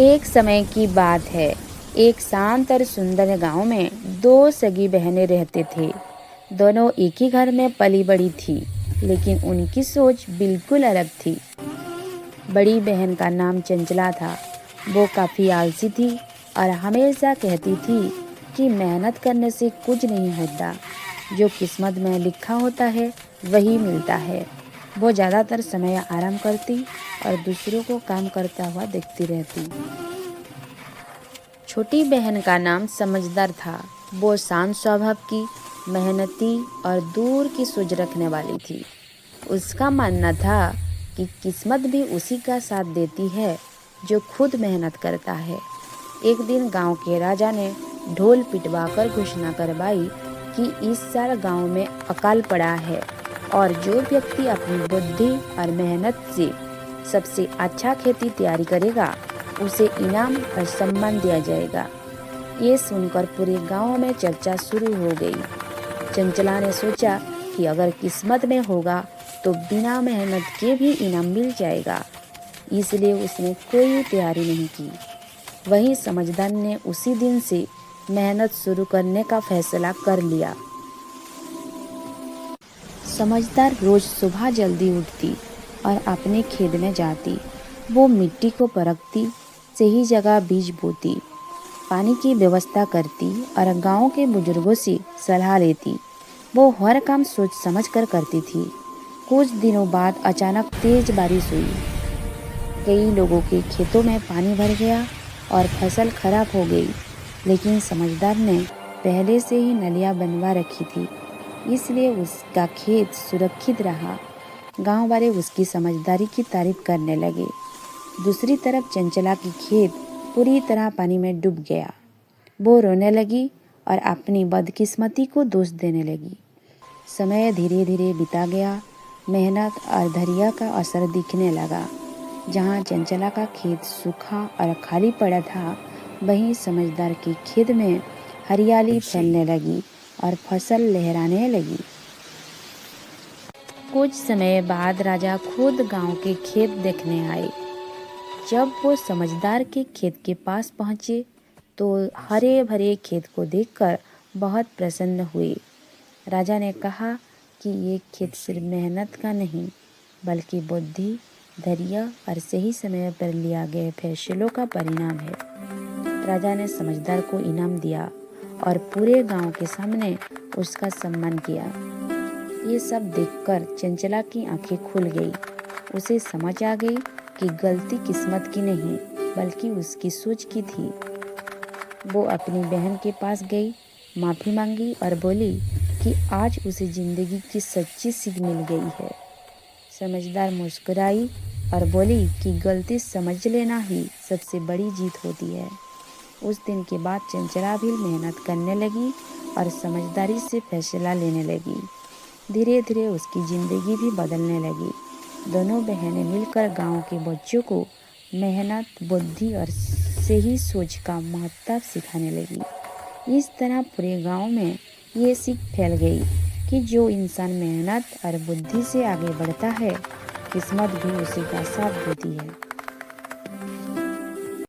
एक समय की बात है। एक शांत और सुंदर गांव में दो सगी बहनें रहते थे। दोनों एक ही घर में पली बड़ी थी, लेकिन उनकी सोच बिल्कुल अलग थी। बड़ी बहन का नाम चंचला था। वो काफ़ी आलसी थी और हमेशा कहती थी कि मेहनत करने से कुछ नहीं होता, जो किस्मत में लिखा होता है वही मिलता है। वो ज़्यादातर समय आराम करती और दूसरों को काम करता हुआ देखती रहती। छोटी बहन का नाम समझदार था। वो शांत स्वभाव की, मेहनती और दूर की सोच रखने वाली थी। उसका मानना था कि किस्मत भी उसी का साथ देती है जो खुद मेहनत करता है। एक दिन गांव के राजा ने ढोल पिटवाकर घोषणा करवाई कि इस साल गांव में अकाल पड़ा है और जो व्यक्ति अपनी बुद्धि और मेहनत से सबसे अच्छा खेती तैयारी करेगा उसे इनाम और सम्मान दिया जाएगा। ये सुनकर पूरे गांव में चर्चा शुरू हो गई। चंचला ने सोचा कि अगर किस्मत में होगा तो बिना मेहनत के भी इनाम मिल जाएगा, इसलिए उसने कोई तैयारी नहीं की। वहीं समझदार ने उसी दिन से मेहनत शुरू करने का फैसला कर लिया। समझदार रोज सुबह जल्दी उठती और अपने खेत में जाती। वो मिट्टी को परखती, सही जगह बीज बोती, पानी की व्यवस्था करती और गांव के बुजुर्गों से सलाह लेती। वो हर काम सोच समझ कर करती थी। कुछ दिनों बाद अचानक तेज बारिश हुई। कई लोगों के खेतों में पानी भर गया और फसल खराब हो गई, लेकिन समझदार ने पहले से ही नलियां बनवा रखी थी, इसलिए उसका खेत सुरक्षित रहा। गांव वाले उसकी समझदारी की तारीफ करने लगे। दूसरी तरफ चंचला की खेत पूरी तरह पानी में डूब गया। वो रोने लगी और अपनी बदकिस्मती को दोष देने लगी। समय धीरे धीरे बीता गया। मेहनत और धैर्य का असर दिखने लगा। जहाँ चंचला का खेत सूखा और खाली पड़ा था, वहीं समझदार के खेत में हरियाली फैलने लगी और फसल लहराने लगी। कुछ समय बाद राजा खुद गांव के खेत देखने आए। जब वो समझदार के खेत के पास पहुँचे तो हरे भरे खेत को देखकर बहुत प्रसन्न हुए। राजा ने कहा कि ये खेत सिर्फ मेहनत का नहीं, बल्कि बुद्धि, धैर्य और सही समय पर लिया गए फैसलों का परिणाम है। राजा ने समझदार को इनाम दिया और पूरे गांव के सामने उसका सम्मान किया। ये सब देखकर चंचला की आंखें खुल गई। उसे समझ आ गई कि गलती किस्मत की नहीं, बल्कि उसकी सोच की थी। वो अपनी बहन के पास गई, माफ़ी मांगी और बोली कि आज उसे ज़िंदगी की सच्ची सीख मिल गई है। समझदार मुस्कुराई और बोली कि गलती समझ लेना ही सबसे बड़ी जीत होती है। उस दिन के बाद चंचला भी मेहनत करने लगी और समझदारी से फैसला लेने लगी। धीरे धीरे उसकी ज़िंदगी भी बदलने लगी। दोनों बहनें मिलकर गांव के बच्चों को मेहनत, बुद्धि और सही सोच का महत्व सिखाने लगी। इस तरह पूरे गांव में ये सीख फैल गई कि जो इंसान मेहनत और बुद्धि से आगे बढ़ता है, किस्मत भी उसी का साथ देती है।